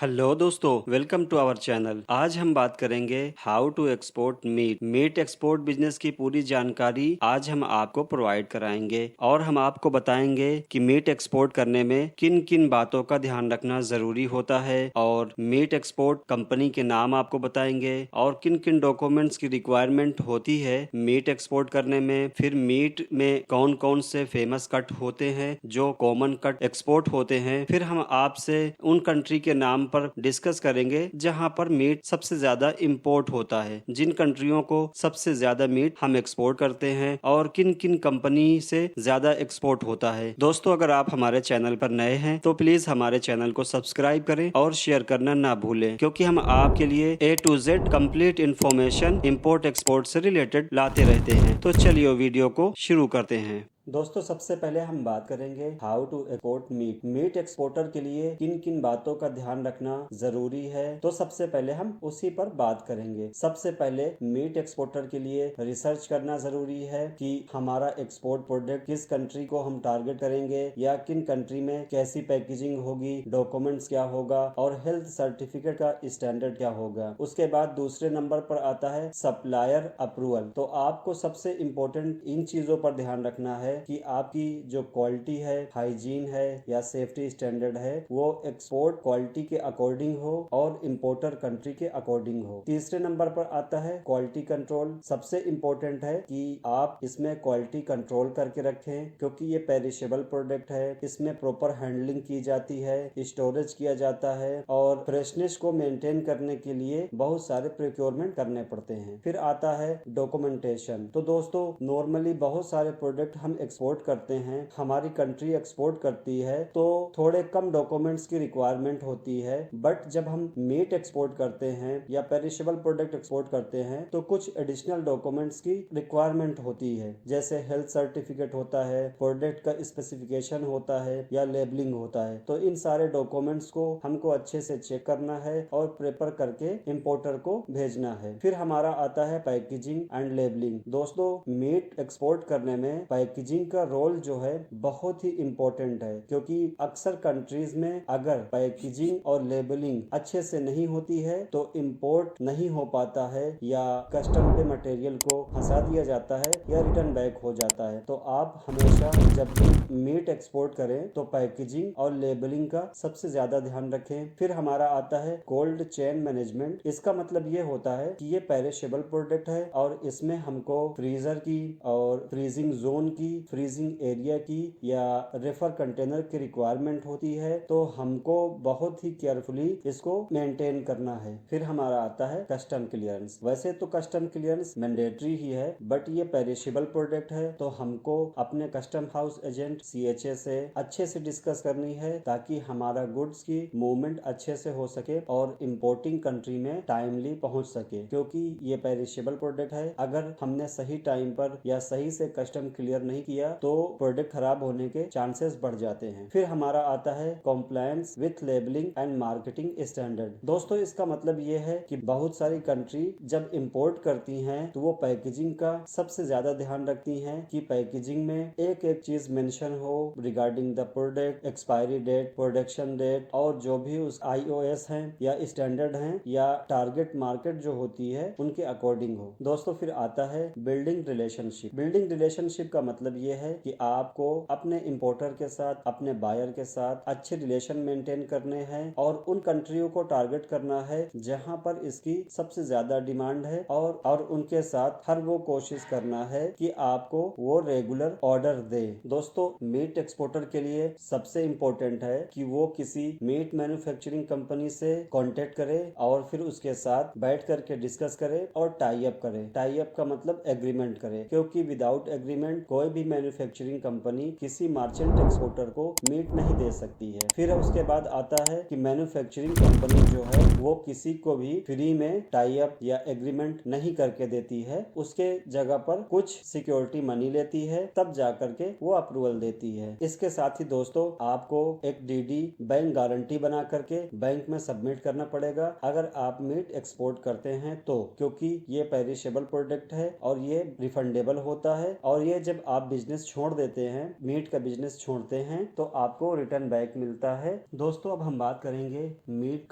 Hello दोस्तों, welcome to our channel. आज हम बात करेंगे how to export meat export business की पूरी जानकारी आज हम आपको प्रोवाइड कराएंगे और हम आपको बताएंगे कि मीट एक्सपोर्ट करने में किन किन बातों का ध्यान रखना जरूरी होता है और मीट एक्सपोर्ट कंपनी के नाम आपको बताएंगे और किन किन डॉक्यूमेंट्स की रिक्वायरमेंट होती है मीट एक्सपोर्ट करने में। फिर मीट में कौन कौन से फेमस कट होते हैं जो कॉमन कट एक्सपोर्ट होते हैं। फिर हम आपसे उन कंट्री के नाम पर डिस्कस करेंगे जहां पर मीट सबसे ज्यादा इंपोर्ट होता है, जिन कंट्रियों को सबसे ज्यादा मीट हम एक्सपोर्ट करते हैं और किन किन कंपनी से ज्यादा एक्सपोर्ट होता है। दोस्तों, अगर आप हमारे चैनल पर नए हैं तो प्लीज हमारे चैनल को सब्सक्राइब करें और शेयर करना ना भूलें, क्योंकि हम आपके लिए A to Z complete information import export से रिलेटेड लाते रहते हैं। तो चलिए वीडियो को शुरू करते हैं। दोस्तों, सबसे पहले हम बात करेंगे how to export meat exporter के लिए किन किन बातों का ध्यान रखना जरूरी है। तो सबसे पहले हम उसी पर बात करेंगे। सबसे पहले मीट एक्सपोर्टर के लिए रिसर्च करना जरूरी है कि हमारा एक्सपोर्ट प्रोडक्ट किस कंट्री को हम टारगेट करेंगे या किन कंट्री में कैसी पैकेजिंग होगी, डॉक्यूमेंट्स क्या होगा और हेल्थ सर्टिफिकेट का स्टैंडर्ड क्या होगा। उसके बाद दूसरे नंबर पर आता है सप्लायर अप्रूवल। तो आपको सबसे इम्पोर्टेंट इन चीजों पर ध्यान रखना है कि आपकी जो क्वालिटी है, हाइजीन है या सेफ्टी स्टैंडर्ड है, वो एक्सपोर्ट क्वालिटी के अकॉर्डिंग हो और इंपोर्टर कंट्री के अकॉर्डिंग हो। तीसरे नंबर पर आता है क्वालिटी कंट्रोल। सबसे इम्पोर्टेंट है कि आप इसमें क्वालिटी कंट्रोल करके रखें, क्योंकि ये पेरिशेबल प्रोडक्ट है। इसमें प्रॉपर हैंडलिंग की जाती है, स्टोरेज किया जाता है और फ्रेशनेस को मेंटेन करने के लिए बहुत सारे प्रिक्योरमेंट करने पड़ते हैं। फिर आता है डॉक्यूमेंटेशन। तो दोस्तों, नॉर्मली बहुत सारे प्रोडक्ट हम एक्सपोर्ट करते हैं, हमारी कंट्री एक्सपोर्ट करती है तो थोड़े कम डॉक्यूमेंट्स की रिक्वायरमेंट होती है। बट जब हम मीट एक्सपोर्ट करते हैं या पेरिशेबल प्रोडक्ट एक्सपोर्ट करते हैं तो कुछ एडिशनल डॉक्यूमेंट्स की रिक्वायरमेंट होती है, जैसे हेल्थ सर्टिफिकेट होता है, प्रोडक्ट का स्पेसिफिकेशन होता है या लेबलिंग होता है। तो इन सारे डॉक्यूमेंट्स को हमको अच्छे से चेक करना है और प्रेपर करके इंपोर्टर को भेजना है। फिर हमारा आता है पैकेजिंग एंड लेबलिंग। दोस्तों, मीट एक्सपोर्ट करने में पैकेजिंग का रोल जो है बहुत ही इम्पोर्टेंट है, क्योंकि अक्सर कंट्रीज में अगर पैकेजिंग और लेबलिंग अच्छे से नहीं होती है तो इंपोर्ट नहीं हो पाता है या कस्टम पे मटेरियल को फंसा दिया जाता है या रिटर्न बैक हो जाता है। तो आप हमेशा जब भी मीट एक्सपोर्ट करें तो पैकेजिंग और लेबलिंग का सबसे ज्यादा ध्यान रखें। फिर हमारा आता है कोल्ड चेन मैनेजमेंट। इसका मतलब ये होता है कि ये पेरिशेबल प्रोडक्ट है और इसमें हमको फ्रीजर की और फ्रीजिंग जोन की, फ्रीजिंग एरिया की या रेफर कंटेनर की रिक्वायरमेंट होती है। तो हमको बहुत ही केयरफुली इसको मेंटेन करना है। फिर हमारा आता है कस्टम क्लियरेंस। वैसे तो कस्टम क्लियरेंस मैंडेटरी ही है, बट ये पेरिशेबल प्रोडक्ट है तो हमको अपने कस्टम हाउस एजेंट CHA से अच्छे से डिस्कस करनी है ताकि हमारा गुड्स की मूवमेंट अच्छे से हो सके और इंपोर्टिंग कंट्री में टाइमली पहुंच सके, क्योंकि ये पेरिशेबल प्रोडक्ट है। अगर हमने सही टाइम पर या सही से कस्टम क्लियर नहीं किया तो प्रोडक्ट खराब होने के चांसेस बढ़ जाते हैं। फिर हमारा आता है compliance with labelling and marketing standard. दोस्तों, इसका मतलब ये है कि बहुत सारी कंट्री जब इंपोर्ट करती हैं तो वो पैकेजिंग का सबसे ज्यादा ध्यान रखती हैं कि पैकेजिंग में एक एक चीज मेंशन हो regarding the product, expiry date, production date और जो भी उस IOS हैं या स्टैंडर्ड हैं या टारगेट मार्केट जो होती है उनके अकॉर्डिंग हो। दोस्तों, फिर आता है बिल्डिंग रिलेशनशिप। बिल्डिंग रिलेशनशिप का मतलब ये है कि आपको अपने इंपोर्टर के साथ, अपने बायर के साथ अच्छे रिलेशन मेंटेन करने हैं और उन कंट्रियों को टारगेट करना है जहां पर इसकी सबसे ज्यादा डिमांड है और उनके साथ हर वो कोशिश करना है कि आपको वो रेगुलर ऑर्डर दे। दोस्तों, मीट एक्सपोर्टर के लिए सबसे इम्पोर्टेंट है कि वो किसी मीट मैन्युफैक्चरिंग कंपनी से कांटेक्ट करे और फिर उसके साथ बैठ करके डिस्कस करे और टाई अप करे। टाई अप का मतलब एग्रीमेंट करे, क्योंकि विदाउट एग्रीमेंट कोई भी मैन्युफैक्चरिंग कंपनी किसी मार्चेंट एक्सपोर्टर को मीट नहीं दे सकती है। फिर उसके बाद आता है कि मैन्युफैक्चरिंग कंपनी जो है वो किसी को भी फ्री में टाई अप या एग्रीमेंट नहीं करके देती है, उसके जगह पर कुछ सिक्योरिटी मनी लेती है, तब जाकर के वो अप्रूवल देती है। इसके साथ ही दोस्तों, आपको एक DD बैंक गारंटी बना करके बैंक में सबमिट करना पड़ेगा अगर आप मीट एक्सपोर्ट करते हैं तो, क्योंकि ये पेरिशेबल प्रोडक्ट है और ये रिफंडेबल होता है और ये जब आप बिजनेस छोड़ देते हैं, मीट का बिजनेस छोड़ते हैं, तो आपको रिटर्न बैक मिलता है। दोस्तों अब हम बात करेंगे मीट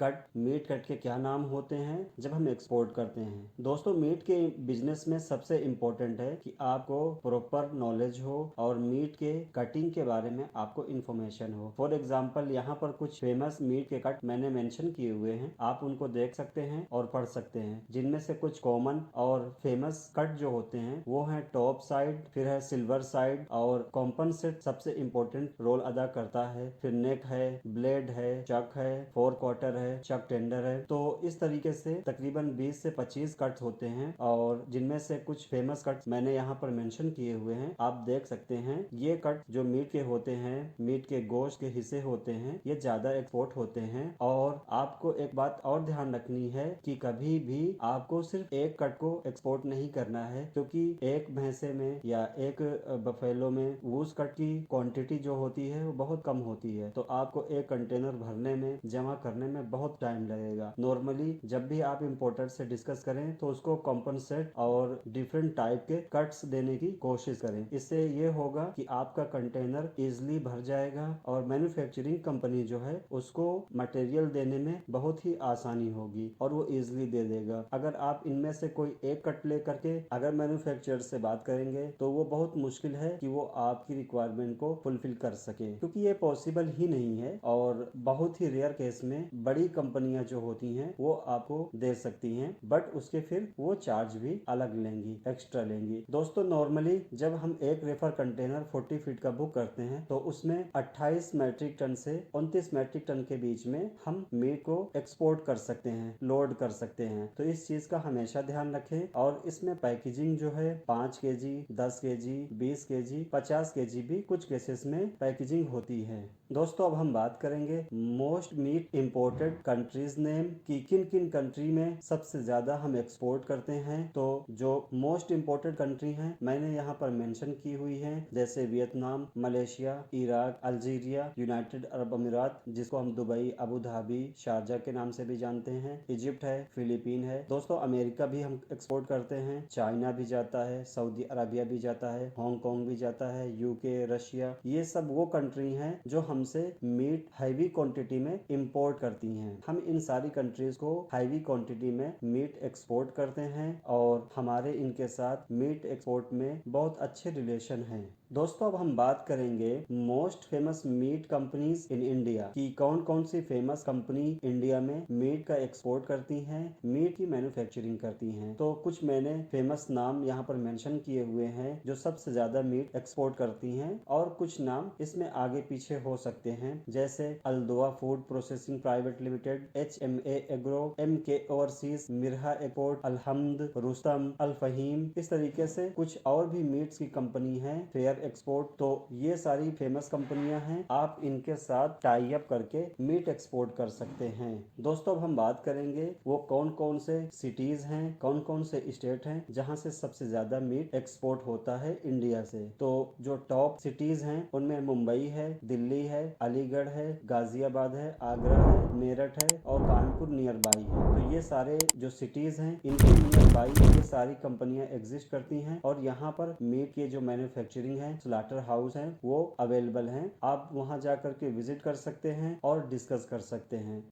कट के क्या नाम होते हैं जब हम एक्सपोर्ट करते हैं। दोस्तों मीट के बिजनेस में सबसे इम्पोर्टेंट है कि आपको प्रॉपर नॉलेज हो और मीट के कटिंग के बारे में आपको इन्फॉर्मेशन हो। फॉर एग्जाम्पल यहाँ पर कुछ फेमस मीट के कट मैंने मेंशन किए हुए हैं, आप उनको देख सकते हैं और पढ़ सकते हैं। जिनमें से कुछ कॉमन और फेमस कट जो होते हैं वो है टॉप साइड, फिर है सिल्वर साइड, और कॉम्पनसेट सबसे इम्पोर्टेंट रोल अदा करता है। फिर नेक है, ब्लेड है, चक है, 4 क्वार्टर है, चक टेंडर है। तो इस तरीके से तकरीबन 20 से 25 कट्स होते हैं और जिनमें से कुछ फेमस कट्स मैंने यहाँ पर मेंशन किए हुए हैं, आप देख सकते हैं। ये कट जो मीट के होते हैं, मीट के गोश्त के हिस्से होते हैं, ये ज्यादा एक्सपोर्ट होते हैं। और आपको एक बात और ध्यान रखनी है कि कभी भी आपको सिर्फ एक कट को एक्सपोर्ट नहीं करना है, क्योंकि एक भैंसे में या एक बफेलो में उस कट की क्वांटिटी जो होती है वो बहुत कम होती है। तो आपको एक कंटेनर भरने में, जमा करने में बहुत टाइम लगेगा। नॉर्मली जब भी आप इम्पोर्टर से डिस्कस करें तो उसको कॉम्पनसेट और डिफरेंट टाइप के कट्स देने की कोशिश करें। इससे ये होगा कि आपका कंटेनर इजिली भर जाएगा और मैन्युफैक्चरिंग कंपनी जो है उसको मटेरियल देने में बहुत ही आसानी होगी और वो इजिली दे देगा। अगर आप इनमें से कोई एक कट ले करके अगर मैन्युफैक्चरर से बात करेंगे तो वो बहुत मुश्किल है कि वो आपकी रिक्वायरमेंट को फुलफिल कर सके, क्योंकि ये पॉसिबल ही नहीं है। और बहुत ही रेयर केस में बड़ी कंपनियां जो होती हैं वो आपको दे सकती हैं, बट उसके फिर वो चार्ज भी अलग लेंगी, एक्स्ट्रा लेंगी। दोस्तों नॉर्मली जब हम एक रेफर कंटेनर 40 फीट का बुक करते हैं तो उसमें 28 मैट्रिक टन से 29 मैट्रिक टन के बीच में हम मीट को एक्सपोर्ट कर सकते हैं, लोड कर सकते हैं। तो इस चीज का हमेशा ध्यान रखें। और इसमें पैकेजिंग जो है 5 केजी, 10 केजी, 20 केजी, 50 केजी भी कुछ केसेस में पैकेजिंग होती है। दोस्तों अब हम बात करेंगे most meat imported countries name कि किन किन कंट्री में सबसे ज्यादा हम एक्सपोर्ट करते हैं। तो जो मोस्ट इंपोर्टेड कंट्री हैं मैंने यहाँ पर मेंशन की हुई है, जैसे Vietnam, Malaysia, Iraq, Algeria, United Arab अमीरात जिसको हम दुबई, अबू धाबी, शारजा के नाम से भी जानते हैं, इजिप्ट है, फिलीपीन है। दोस्तों अमेरिका भी हम एक्सपोर्ट करते हैं, चाइना भी जाता है, सऊदी अरबिया भी जाता है, हांगकांग भी जाता है, यूके, रशिया, ये सब वो कंट्री हैं जो हमसे मीट हैवी क्वांटिटी में इंपोर्ट करती हैं। हम इन सारी कंट्रीज को हैवी क्वांटिटी में मीट एक्सपोर्ट करते हैं और हमारे इनके साथ मीट एक्सपोर्ट में बहुत अच्छे रिलेशन हैं। दोस्तों अब हम बात करेंगे most famous meat companies in India कि कौन कौन सी फेमस कंपनी इंडिया में मीट का एक्सपोर्ट करती हैं, मीट की मैन्युफैक्चरिंग करती हैं। तो कुछ मैंने फेमस नाम यहाँ पर मेंशन किए हुए हैं जो सबसे ज्यादा मीट एक्सपोर्ट करती हैं, और कुछ नाम इसमें आगे पीछे हो सकते हैं, जैसे अल्दोआ food processing private limited, HMA agro, MK overseas, Mirha export, Alhamd, Rustam, Al Faheem. इस तरीके से कुछ और भी मीट्स की कंपनी है, फेयर एक्सपोर्ट। तो ये सारी फेमस कंपनियां हैं, आप इनके साथ टाई अप करके मीट एक्सपोर्ट कर सकते हैं। दोस्तों अब हम बात करेंगे वो कौन कौन से सिटीज हैं, कौन कौन से स्टेट हैं जहां से सबसे ज्यादा मीट एक्सपोर्ट होता है इंडिया से। तो जो टॉप सिटीज हैं उनमें मुंबई है, दिल्ली है, अलीगढ़ है, गाजियाबाद है, आगरा है, मेरठ है और कानपुर नियर बाई है। तो ये सारे जो सिटीज हैं इनके नियर बाई ये सारी कंपनियां एग्जिस्ट करती हैं और यहाँ पर मीट के जो मैन्युफैक्चरिंग है, स्लॉटर हाउस हैं, वो अवेलेबल हैं। आप वहां जाकर के विजिट कर सकते हैं और डिस्कस कर सकते हैं।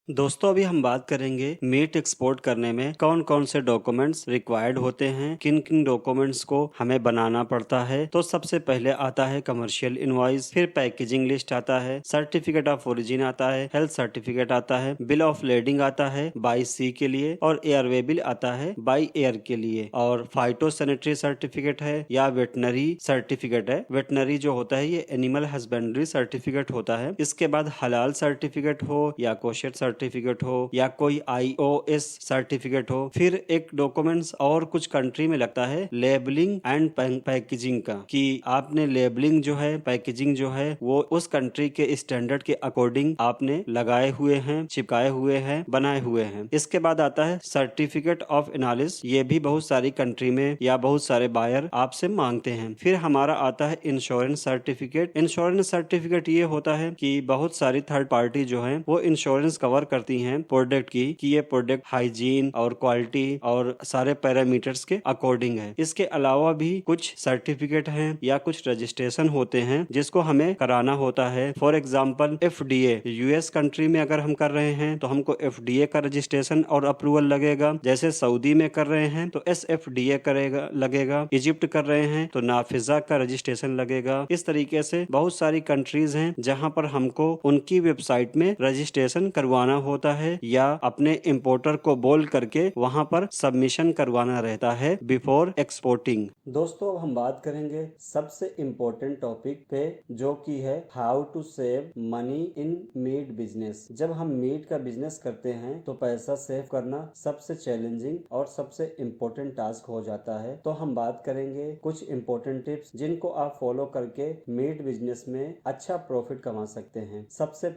दोस्तों अभी हम बात करेंगे मीट एक्सपोर्ट करने में कौन कौन से डॉक्यूमेंट्स रिक्वायर्ड होते हैं, किन किन डॉक्यूमेंट्स को हमें बनाना पड़ता है। तो सबसे पहले आता है कमर्शियल इनवॉइस, फिर पैकेजिंग लिस्ट आता है, सर्टिफिकेट ऑफ ओरिजिन आता है, हेल्थ सर्टिफिकेट आता है, बिल ऑफ लेडिंग आता है बाई सी के लिए, और एयरवे बिल आता है बाई एयर के लिए, और फाइटो सैनिटरी सर्टिफिकेट है या वेटनरी सर्टिफिकेट है। वेटनरी जो होता है ये एनिमल हस्बेंड्री सर्टिफिकेट होता है। इसके बाद हलाल सर्टिफिकेट हो या कोशर सर्टिफिकेट हो या कोई IOS सर्टिफिकेट हो। फिर एक डॉक्यूमेंट्स और कुछ कंट्री में लगता है लेबलिंग एंड पैकेजिंग का, कि आपने लेबलिंग जो है, पैकेजिंग जो है वो उस कंट्री के स्टैंडर्ड के अकॉर्डिंग आपने लगाए हुए हैं, चिपकाए हुए हैं, बनाए हुए हैं। इसके बाद आता है सर्टिफिकेट ऑफ एनालिसिस, ये भी बहुत सारी कंट्री में या बहुत सारे बायर आपसे मांगते हैं। फिर हमारा आता है इंश्योरेंस सर्टिफिकेट। इंश्योरेंस सर्टिफिकेट ये होता है कि बहुत सारी थर्ड पार्टी जो है वो इंश्योरेंस कवर करती हैं प्रोडक्ट की कि ये प्रोडक्ट हाइजीन और क्वालिटी और सारे पैरामीटर्स के अकॉर्डिंग है। इसके अलावा भी कुछ सर्टिफिकेट हैं या कुछ रजिस्ट्रेशन होते हैं जिसको हमें कराना होता है। For example FDA, US country में अगर हम कर रहे हैं तो हमको FDA का रजिस्ट्रेशन और अप्रूवल लगेगा। जैसे सऊदी में कर रहे हैं तो SFDA करेगा लगेगा। इजिप्ट कर रहे हैं तो नाफिजा का रजिस्ट्रेशन लगेगा। इस तरीके से बहुत सारी कंट्रीज हैं जहां पर हमको उनकी वेबसाइट में रजिस्ट्रेशन करवाना होता है या अपने इंपोर्टर को बोल करके वहां पर सबमिशन करवाना रहता है बिफोर एक्सपोर्टिंग। दोस्तों अब हम बात करेंगे सबसे इम्पोर्टेंट टॉपिक पे जो कि है how to save money in meat business. जब हम मीट का बिजनेस करते हैं तो पैसा सेव करना सबसे चैलेंजिंग और सबसे इम्पोर्टेंट टास्क हो जाता है। तो हम बात करेंगे कुछ इम्पोर्टेंट टिप्स जिनको आप फॉलो करके मीट बिजनेस में अच्छा प्रॉफिट कमा सकते हैं। सबसे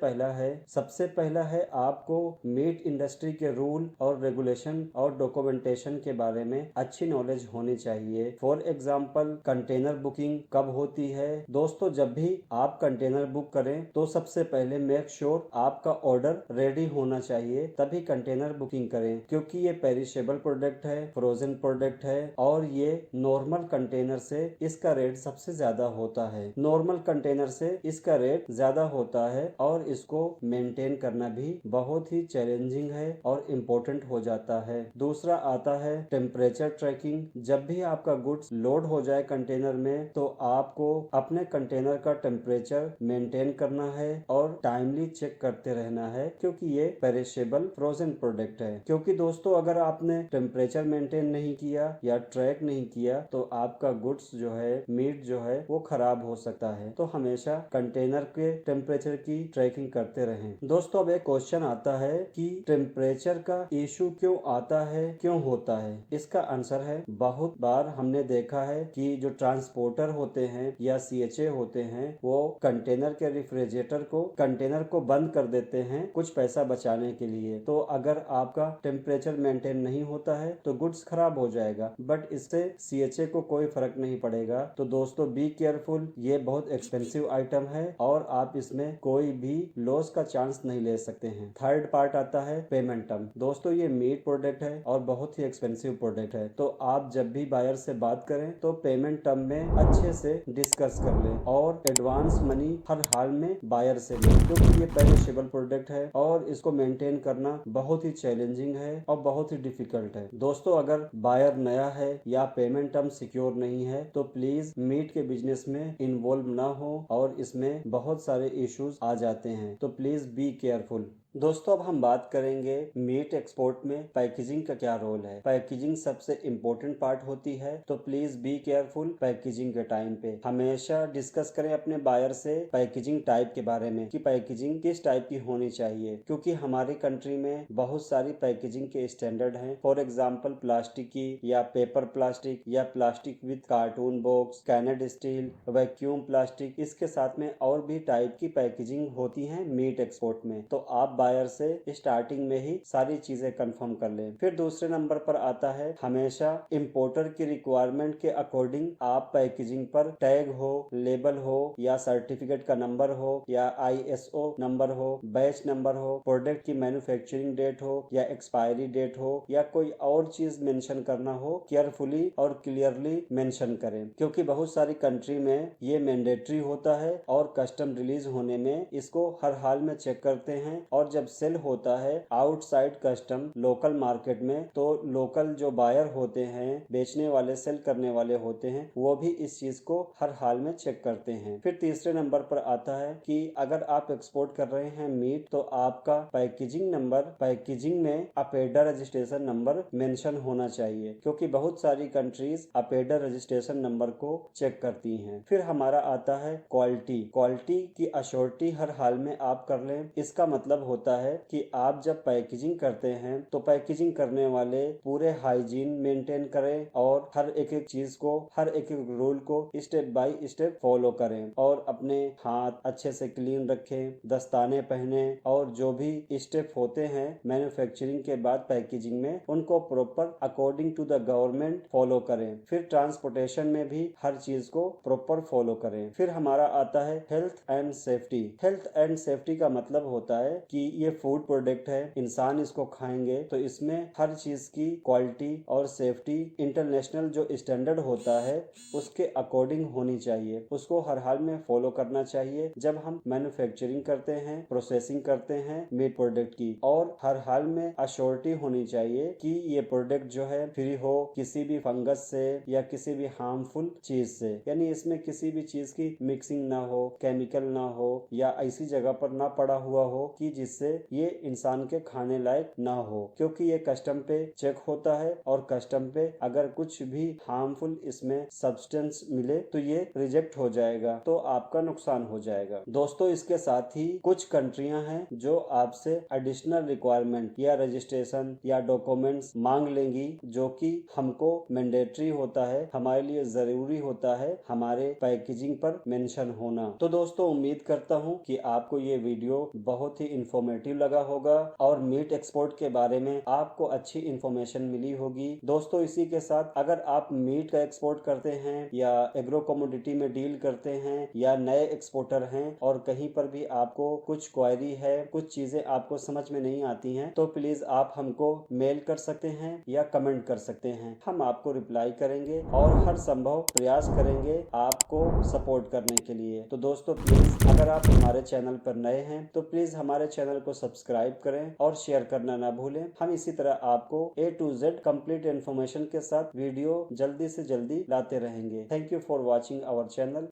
पहला है आपको मीट इंडस्ट्री के रूल और रेगुलेशन और डॉक्यूमेंटेशन के बारे में अच्छी नॉलेज होनी चाहिए। फॉर एग्जाम्पल कंटेनर बुकिंग कब होती है। दोस्तों जब भी आप कंटेनर बुक करें तो सबसे पहले मेक श्योर आपका ऑर्डर रेडी होना चाहिए, तभी कंटेनर बुकिंग करें, क्योंकि ये पेरिशेबल प्रोडक्ट है, फ्रोजन प्रोडक्ट है और ये नॉर्मल कंटेनर से इसका रेट सबसे ज्यादा होता है। नॉर्मल कंटेनर से इसका रेट ज्यादा होता है और इसको मेंटेन करना भी बहुत ही चैलेंजिंग है और इम्पोर्टेंट हो जाता है। दूसरा आता है टेम्परेचर ट्रैकिंग। जब भी आपका गुड्स लोड हो जाए कंटेनर में तो आपको अपने कंटेनर का टेम्परेचर मेंटेन करना है और टाइमली चेक करते रहना है, क्योंकि ये पेरिशेबल फ्रोजन प्रोडक्ट है। क्योंकि दोस्तों अगर आपने टेम्परेचर मेंटेन नहीं किया या ट्रैक नहीं किया तो आपका गुड्स जो है, मीट जो है वो खराब हो सकता है। तो हमेशा कंटेनर के टेम्परेचर की ट्रैकिंग करते रहें। दोस्तों अब एक क्वेश्चन आता है कि टेम्परेचर का इशू क्यों आता है, क्यों होता है। इसका आंसर है बहुत बार हमने देखा है कि जो ट्रांसपोर्टर होते हैं या CHA होते हैं वो कंटेनर के रेफ्रिजरेटर को कंटेनर को बंद कर देते हैं कुछ पैसा बचाने के लिए। तो अगर आपका टेम्परेचर मेंटेन नहीं होता है तो गुड्स खराब हो जाएगा, बट इससे CHA को कोई फर्क नहीं पड़ेगा। तो दोस्तों बी केयरफुल, ये बहुत एक्सपेंसिव आइटम है और आप इसमें कोई भी लॉस का चांस नहीं ले सकते हैं। थर्ड पार्ट आता है पेमेंट टर्म। दोस्तों ये मीट प्रोडक्ट है और बहुत ही एक्सपेंसिव प्रोडक्ट है, तो आप जब भी बायर से बात करें तो पेमेंट टर्म में अच्छे से डिस्कस कर लें और एडवांस मनी हर हाल में बायर से लें, क्योंकि ये पेरिशेबल प्रोडक्ट है और इसको मेंटेन करना बहुत ही चैलेंजिंग है और बहुत ही डिफिकल्ट है। दोस्तों अगर बायर नया है या पेमेंट टर्म सिक्योर नहीं है तो प्लीज मीट के बिजनेस में इन्वॉल्व ना हो और इसमें बहुत सारे इश्यूज आ जाते हैं, तो प्लीज बी केयरफुल। दोस्तों अब हम बात करेंगे मीट एक्सपोर्ट में पैकेजिंग का क्या रोल है। पैकेजिंग सबसे इम्पोर्टेंट पार्ट होती है, तो प्लीज बी केयरफुल पैकेजिंग के टाइम पे। हमेशा डिस्कस करें अपने बायर से पैकेजिंग टाइप के बारे में कि पैकेजिंग किस टाइप की होनी चाहिए, क्योंकि हमारी कंट्री में बहुत सारी पैकेजिंग के स्टैंडर्ड हैं। फॉर एग्जाम्पल प्लास्टिक की या पेपर प्लास्टिक या plastic with cartoon box, canned steel, vacuum plastic, इसके साथ में और भी टाइप की पैकेजिंग होती है मीट एक्सपोर्ट में। तो आप बायर से स्टार्टिंग में ही सारी चीजें कंफर्म कर लें। फिर दूसरे नंबर पर आता है हमेशा इंपोर्टर की रिक्वायरमेंट के अकॉर्डिंग आप पैकेजिंग पर टैग हो, लेबल हो या सर्टिफिकेट का नंबर हो या ISO नंबर हो, बैच नंबर हो, प्रोडक्ट की मैन्युफैक्चरिंग डेट हो या एक्सपायरी डेट हो या कोई और चीज मेंशन करना हो, केयरफुली और क्लियरली मेंशन करें, क्योंकि बहुत सारी कंट्री में ये मैंडेटरी होता है और कस्टम रिलीज होने में इसको हर हाल में चेक करते हैं। और जब सेल होता है आउटसाइड कस्टम लोकल मार्केट में तो लोकल जो बायर होते हैं, बेचने वाले, सेल करने वाले होते हैं, वो भी इस चीज को हर हाल में चेक करते हैं। फिर तीसरे नंबर पर आता है कि अगर आप एक्सपोर्ट कर रहे हैं मीट तो आपका पैकेजिंग नंबर, पैकेजिंग में अपेडा रजिस्ट्रेशन नंबर मेंशन होना चाहिए, क्योंकि बहुत सारी कंट्रीज अपेडा रजिस्ट्रेशन नंबर को चेक करती हैं। फिर हमारा आता है क्वालिटी। क्वालिटी की अश्योरिटी हर हाल में आप कर लें। इसका मतलब होता है कि आप जब पैकेजिंग करते हैं तो पैकेजिंग करने वाले पूरे हाइजीन मेंटेन करें और हर एक चीज को, हर एक रूल को स्टेप बाय स्टेप फॉलो करें और अपने हाथ अच्छे से क्लीन रखें, दस्ताने पहने और जो भी स्टेप होते हैं मैन्युफैक्चरिंग के बाद पैकेजिंग में, उनको proper according to the government follow करें। फिर ट्रांसपोर्टेशन में भी हर चीज को प्रॉपर फॉलो करें। फिर हमारा आता है health and safety. Health and safety का मतलब होता है कि ये फूड प्रोडक्ट है, इंसान इसको खाएंगे तो इसमें हर चीज की क्वालिटी और सेफ्टी इंटरनेशनल जो स्टैंडर्ड होता है उसके अकॉर्डिंग होनी चाहिए। उसको हर हाल में फॉलो करना चाहिए जब हम मैन्युफैक्चरिंग करते हैं, प्रोसेसिंग करते हैं मीट प्रोडक्ट की। और हर हाल में अश्योरिटी होनी चाहिए कि ये प्रोडक्ट जो है फ्री हो किसी भी फंगस से या किसी भी हार्मफुल चीज से, यानी इसमें किसी भी चीज की मिक्सिंग ना हो, केमिकल ना हो या ऐसी जगह पर ना पड़ा हुआ हो कि जिससे ये इंसान के खाने लायक ना हो, क्योंकि ये कस्टम पे चेक होता है और कस्टम पे अगर कुछ भी हार्मफुल इसमें सब्सटेंस मिले तो ये रिजेक्ट हो जाएगा, तो आपका नुकसान हो जाएगा। दोस्तों इसके साथ ही कुछ कंट्रियां हैं जो आपसे एडिशनल रिक्वायरमेंट या रजिस्ट्रेशन या डॉक्यूमेंट्स मांग लेंगी, जो कि हमको मैंडेटरी होता है, हमारे लिए जरूरी होता है हमारे पैकेजिंग पर मेंशन होना। तो दोस्तों उम्मीद करता हूं कि आपको ये वीडियो बहुत ही इंफॉर्मेटिव लगा होगा और मीट एक्सपोर्ट के बारे में आपको अच्छी इंफॉर्मेशन मिली होगी। दोस्तों इसी के साथ अगर आप मीट का एक्सपोर्ट करते हैं या एग्रो कमोडिटी में डील करते हैं या नए एक्सपोर्टर हैं और कहीं पर भी आपको कुछ क्वेरी है, कुछ चीजें आपको समझ में नहीं आती हैं, तो प्लीज आप हमको मेल कर सकते हैं या कमेंट कर सकते हैं। हम आपको रिप्लाई करेंगे और हर संभव प्रयास करेंगे आपको सपोर्ट करने के लिए। तो दोस्तों प्लीज अगर आप हमारे चैनल पर नए हैं तो प्लीज हमारे चैनल को सब्सक्राइब करें और शेयर करना ना भूलें। हम इसी तरह आपको A to Z complete information के साथ वीडियो जल्दी से जल्दी लाते रहेंगे। Thank you for watching our channel.